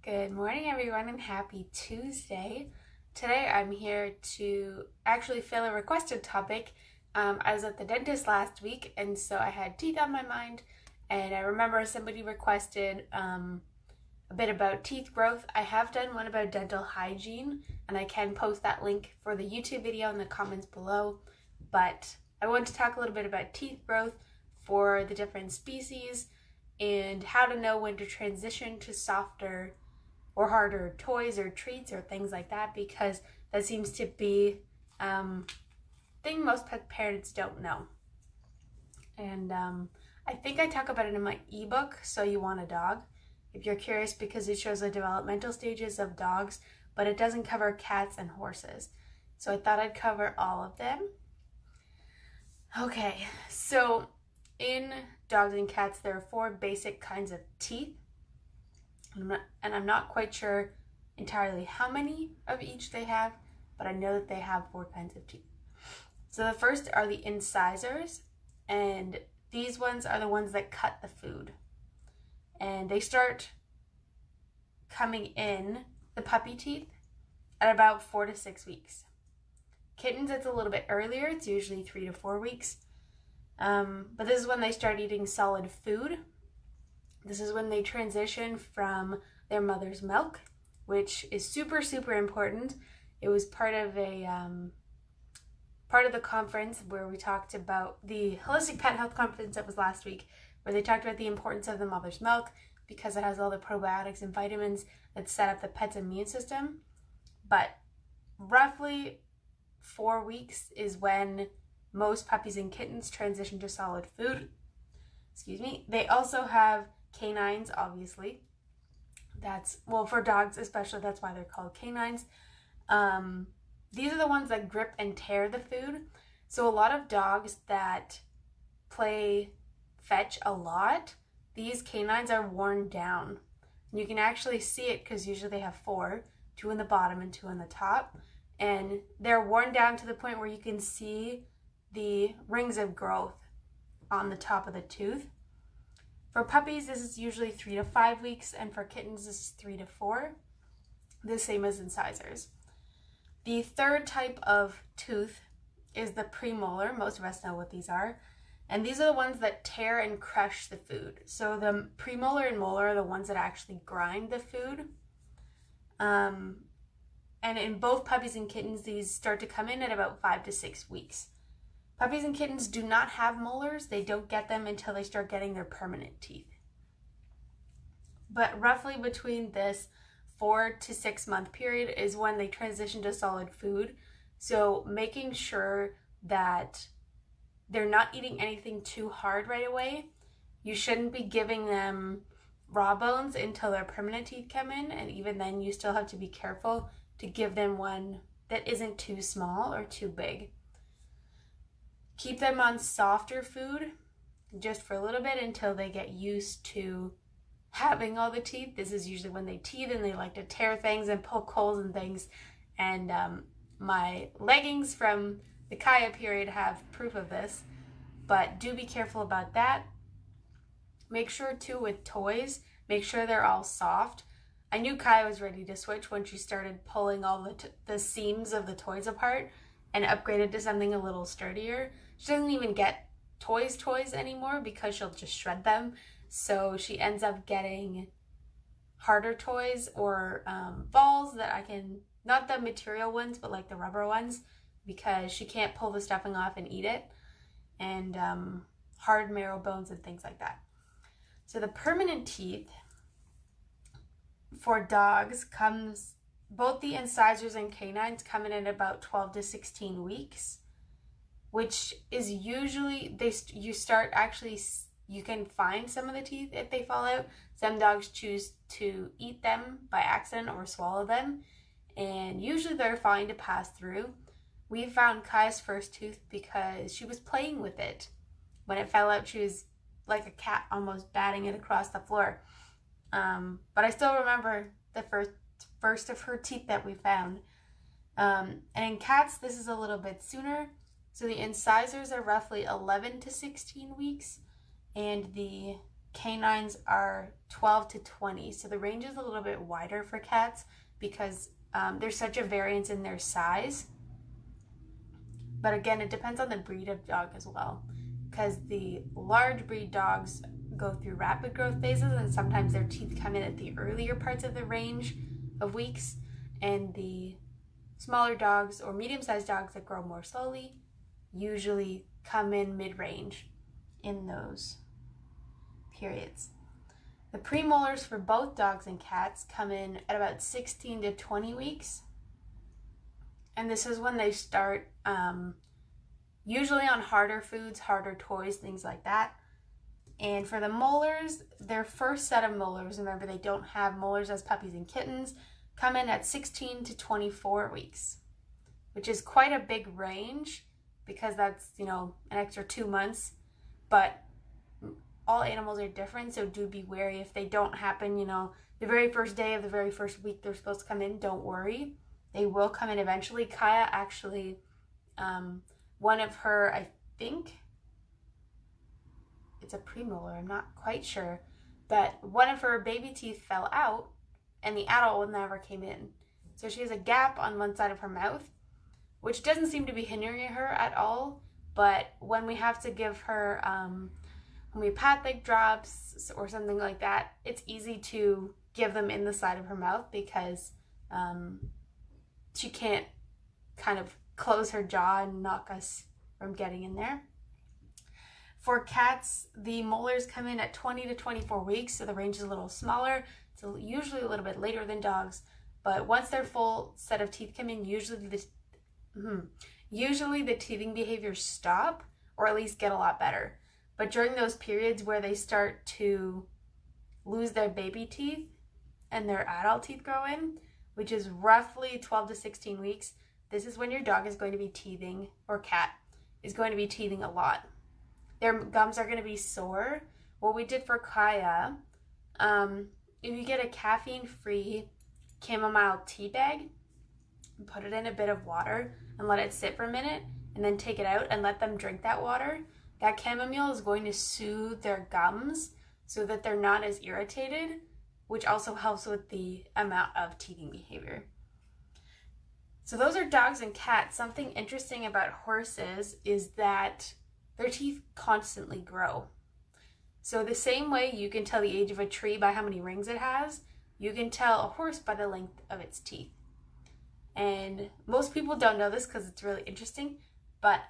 Good morning, everyone, and happy Tuesday. Today I'm here to actually fill a requested topic. I was at the dentist last week, and so I had teeth on my mind, and I remember somebody requested a bit about teeth growth. I have done one about dental hygiene, and I can post that link for the YouTube video in the comments below, but I want to talk a little bit about teeth growth for the different species and how to know when to transition to softer or harder toys or treats or things like that, because that seems to be thing most pet parents don't know. And I think I talk about it in my ebook, So You Want a Dog, if you're curious, because it shows the developmental stages of dogs, but it doesn't cover cats and horses. So I thought I'd cover all of them. Okay, so in dogs and cats, there are 4 basic kinds of teeth. And I'm not quite sure entirely how many of each they have, but I know that they have 4 kinds of teeth. So the first are the incisors, and these ones are the ones that cut the food. And they start coming in, the puppy teeth, at about 4 to 6 weeks. Kittens, it's a little bit earlier. It's usually 3 to 4 weeks. But this is when they start eating solid food. This is when they transition from their mother's milk, which is super, super important. It was part of the conference where we talked about the Holistic Pet Health Conference that was last week, where they talked about the importance of the mother's milk because it has all the probiotics and vitamins that set up the pet's immune system. But roughly 4 weeks is when most puppies and kittens transition to solid food. Excuse me. They also have canines, obviously. For dogs especially, that's why they're called canines. These are the ones that grip and tear the food. So a lot of dogs that play fetch a lot, these canines are worn down. And you can actually see it because usually they have 4, 2 in the bottom and 2 on the top. And they're worn down to the point where you can see the rings of growth on the top of the tooth. For puppies, this is usually 3 to 5 weeks, and for kittens, this is 3 to 4, the same as incisors. The third type of tooth is the premolar. Most of us know what these are, and these are the ones that tear and crush the food. So the premolar and molar are the ones that actually grind the food. And in both puppies and kittens, these start to come in at about 5 to 6 weeks. Puppies and kittens do not have molars. They don't get them until they start getting their permanent teeth. But roughly between this 4 to 6 month period is when they transition to solid food. So making sure that they're not eating anything too hard right away. You shouldn't be giving them raw bones until their permanent teeth come in. And even then, you still have to be careful to give them one that isn't too small or too big. Keep them on softer food just for a little bit until they get used to having all the teeth. This is usually when they teeth and they like to tear things and poke holes and things. And my leggings from the Kaya period have proof of this, but do be careful about that. Make sure too with toys, make sure they're all soft. I knew Kaya was ready to switch when she started pulling all the seams of the toys apart and upgraded to something a little sturdier. She doesn't even get toys anymore because she'll just shred them. So she ends up getting harder toys or balls that I can, not the material ones, but like the rubber ones, because she can't pull the stuffing off and eat it, and hard marrow bones and things like that. So the permanent teeth for dogs both the incisors and canines come in at about 12 to 16 weeks, which is usually, you can find some of the teeth if they fall out. Some dogs choose to eat them by accident or swallow them, and usually they're fine to pass through. We found Kaya's first tooth because she was playing with it. When it fell out, she was like a cat almost batting it across the floor. But I still remember the first of her teeth that we found. And in cats, this is a little bit sooner. So the incisors are roughly 11 to 16 weeks, and the canines are 12 to 20. So the range is a little bit wider for cats because there's such a variance in their size. But again, it depends on the breed of dog as well, because the large breed dogs go through rapid growth phases, and sometimes their teeth come in at the earlier parts of the range of weeks, and the smaller dogs or medium-sized dogs that grow more slowly usually come in mid-range in those periods. The premolars for both dogs and cats come in at about 16 to 20 weeks, and this is when they start usually on harder foods, harder toys, things like that. And for the molars, their first set of molars, remember they don't have molars as puppies and kittens, come in at 16 to 24 weeks, which is quite a big range because that's, an extra 2 months. But all animals are different, so do be wary if they don't happen, the very first day of the very first week they're supposed to come in. Don't worry. They will come in eventually. Kaya actually, one of her, I think, it's a premolar, I'm not quite sure, but one of her baby teeth fell out and the adult one never came in. So she has a gap on one side of her mouth, which doesn't seem to be hindering her at all. But when we have to give her homeopathic drops or something like that, it's easy to give them in the side of her mouth because she can't kind of close her jaw and knock us from getting in there. For cats, the molars come in at 20 to 24 weeks, so the range is a little smaller. It's usually a little bit later than dogs, but once their full set of teeth come in, usually the teething behaviors stop, or at least get a lot better. But during those periods where they start to lose their baby teeth and their adult teeth grow in, which is roughly 12 to 16 weeks, this is when your dog is going to be teething, or cat is going to be teething a lot. Their gums are going to be sore. What we did for Kaya, if you get a caffeine-free chamomile tea bag, put it in a bit of water and let it sit for a minute, and then take it out and let them drink that water. That chamomile is going to soothe their gums so that they're not as irritated, which also helps with the amount of teething behavior. So those are dogs and cats. Something interesting about horses is that their teeth constantly grow. So the same way you can tell the age of a tree by how many rings it has, you can tell a horse by the length of its teeth. And most people don't know this because it's really interesting, but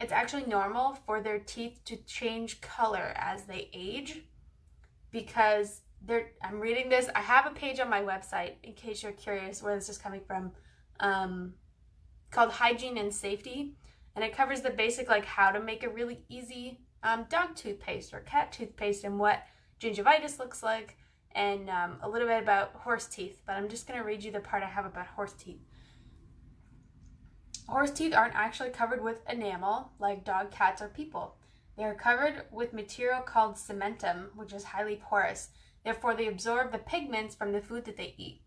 it's actually normal for their teeth to change color as they age because I'm reading this. I have a page on my website in case you're curious where this is coming from, called Hygiene and Safety. And it covers the basic, how to make a really easy dog toothpaste or cat toothpaste and what gingivitis looks like, and a little bit about horse teeth. But I'm just going to read you the part I have about horse teeth. Horse teeth aren't actually covered with enamel like dog, cats, or people. They are covered with material called cementum, which is highly porous. Therefore, they absorb the pigments from the food that they eat.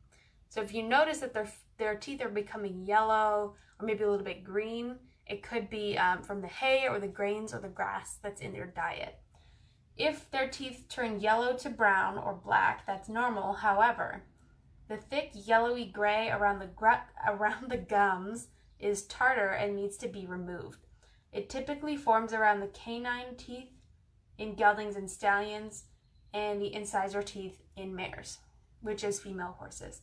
So if you notice that their teeth are becoming yellow or maybe a little bit green, it could be from the hay or the grains or the grass that's in their diet. If their teeth turn yellow to brown or black, that's normal. However, the thick yellowy gray around the gums is tartar and needs to be removed. It typically forms around the canine teeth in geldings and stallions and the incisor teeth in mares, which is female horses.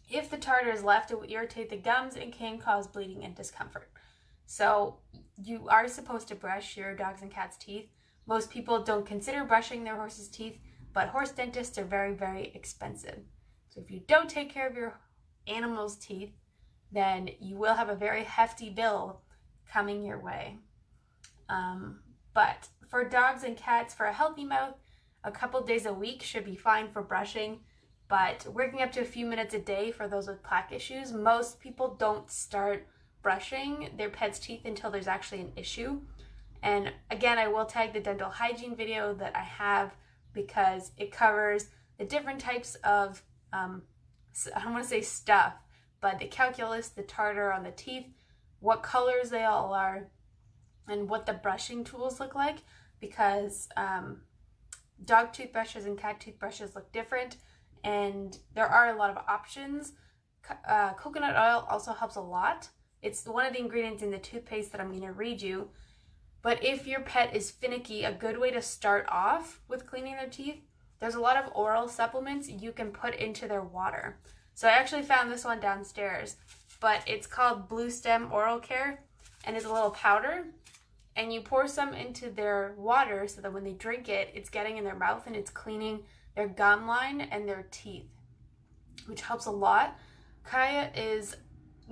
If the tartar is left, it will irritate the gums and can cause bleeding and discomfort. So you are supposed to brush your dogs and cats' teeth. Most people don't consider brushing their horse's teeth, but horse dentists are very, very expensive. So if you don't take care of your animal's teeth, then you will have a very hefty bill coming your way. But for dogs and cats, for a healthy mouth, a couple days a week should be fine for brushing. But working up to a few minutes a day for those with plaque issues, most people don't start brushing their pet's teeth until there's actually an issue. And again, I will tag the dental hygiene video that I have because it covers the different types of, I don't want to say stuff, but the calculus, the tartar on the teeth, what colors they all are, and what the brushing tools look like, because dog toothbrushes and cat toothbrushes look different, and there are a lot of options. Coconut oil also helps a lot. It's one of the ingredients in the toothpaste that I'm going to read you. But if your pet is finicky, a good way to start off with cleaning their teeth, there's a lot of oral supplements you can put into their water. So I actually found this one downstairs, but it's called Blue Stem Oral Care, and it's a little powder, and you pour some into their water so that when they drink it, it's getting in their mouth and it's cleaning their gum line and their teeth, which helps a lot. Kaya is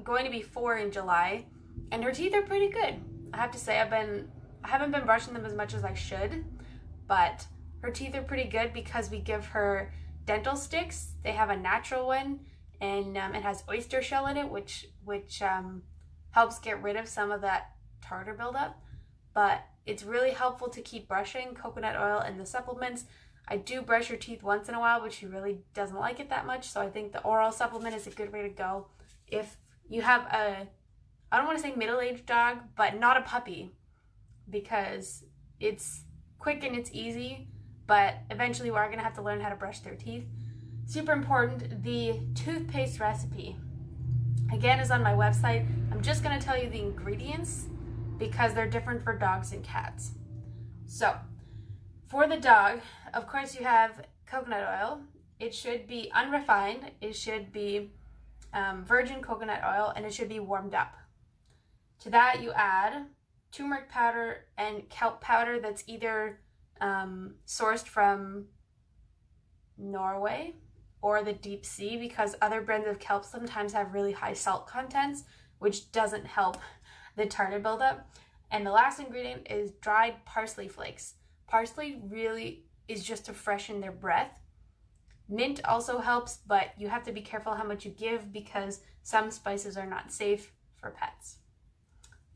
going to be 4 in July, and her teeth are pretty good. I have to say, I haven't been brushing them as much as I should, but her teeth are pretty good because we give her dental sticks. They have a natural one, and it has oyster shell in it, which helps get rid of some of that tartar buildup. But it's really helpful to keep brushing coconut oil and the supplements. I do brush her teeth once in a while, but she really doesn't like it that much. So I think the oral supplement is a good way to go. If you have a, I don't want to say middle-aged dog, but not a puppy, because it's quick and it's easy, but eventually we are going to have to learn how to brush their teeth. Super important, the toothpaste recipe, again, is on my website. I'm just going to tell you the ingredients because they're different for dogs and cats. So, for the dog, of course, you have coconut oil. It should be unrefined. It should be virgin coconut oil, and it should be warmed up. To that, you add turmeric powder and kelp powder that's either sourced from Norway or the deep sea, because other brands of kelp sometimes have really high salt contents, which doesn't help the tartar buildup. And the last ingredient is dried parsley flakes. Parsley really is just to freshen their breath. Mint also helps, but you have to be careful how much you give because some spices are not safe for pets.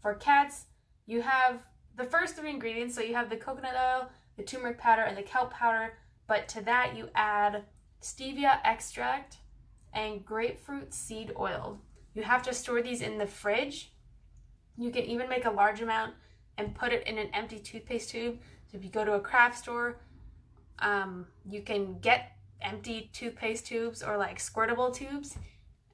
For cats, you have the first 3 ingredients. So you have the coconut oil, the turmeric powder, and the kelp powder. But to that, you add stevia extract and grapefruit seed oil. You have to store these in the fridge. You can even make a large amount and put it in an empty toothpaste tube. So if you go to a craft store, you can get empty toothpaste tubes or like squirtable tubes.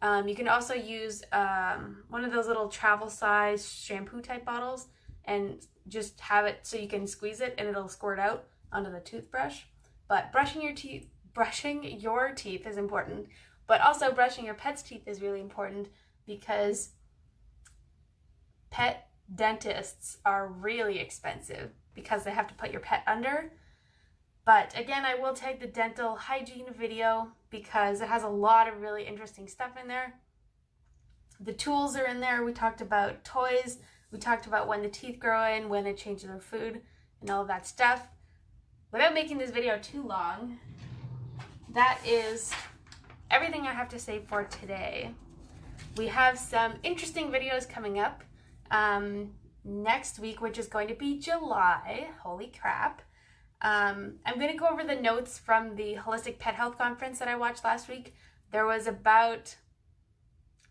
You can also use one of those little travel size shampoo type bottles and just have it so you can squeeze it and it'll squirt out onto the toothbrush. But brushing your teeth is important, but also brushing your pet's teeth is really important because pet dentists are really expensive because they have to put your pet under. But again, I will take the dental hygiene video because it has a lot of really interesting stuff in there. The tools are in there. We talked about toys. We talked about when the teeth grow in, when they change their food, and all of that stuff. Without making this video too long, that is everything I have to say for today. We have some interesting videos coming up next week, which is going to be July. Holy crap. I'm going to go over the notes from the Holistic Pet Health Conference that I watched last week. There was about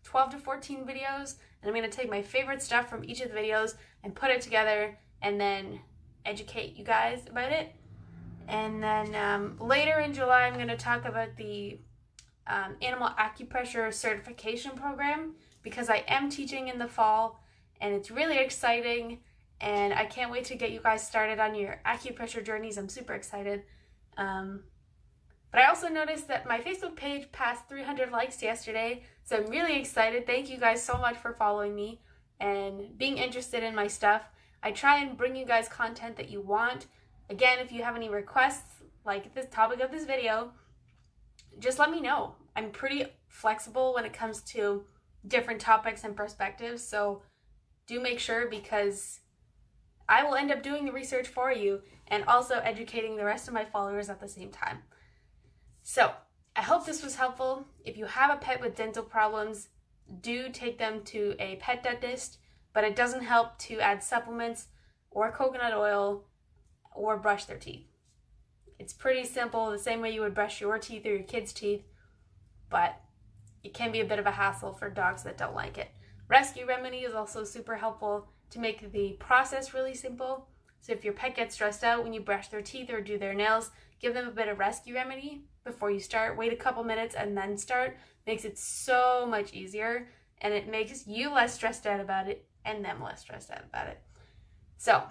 12 to 14 videos, and I'm going to take my favorite stuff from each of the videos and put it together and then educate you guys about it. And then later in July, I'm going to talk about the animal acupressure certification program because I am teaching in the fall and it's really exciting. And I can't wait to get you guys started on your acupressure journeys. I'm super excited. But I also noticed that my Facebook page passed 300 likes yesterday. So I'm really excited. Thank you guys so much for following me and being interested in my stuff. I try and bring you guys content that you want. Again, if you have any requests, like the topic of this video, just let me know. I'm pretty flexible when it comes to different topics and perspectives. So do make sure, because I will end up doing the research for you and also educating the rest of my followers at the same time. So I hope this was helpful. If you have a pet with dental problems, do take them to a pet dentist, but it doesn't help to add supplements or coconut oil or brush their teeth. It's pretty simple, the same way you would brush your teeth or your kids' teeth, but it can be a bit of a hassle for dogs that don't like it. Rescue Remedy is also super helpful to make the process really simple. So if your pet gets stressed out when you brush their teeth or do their nails, give them a bit of rescue remedy before you start. Wait a couple minutes and then start. Makes it so much easier, and it makes you less stressed out about it and them less stressed out about it. So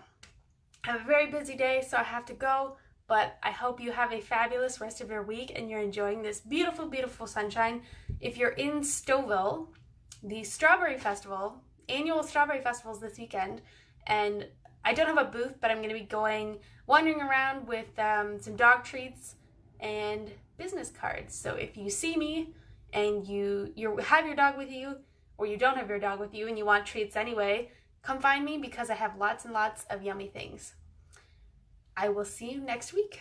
I have a very busy day, so I have to go, but I hope you have a fabulous rest of your week and you're enjoying this beautiful, beautiful sunshine. If you're in Stouffville, the Strawberry Festival, annual Strawberry Festival is this weekend, and I don't have a booth, but I'm going to be wandering around with some dog treats and business cards. So if you see me and you have your dog with you, or you don't have your dog with you and you want treats anyway, come find me because I have lots and lots of yummy things. I will see you next week.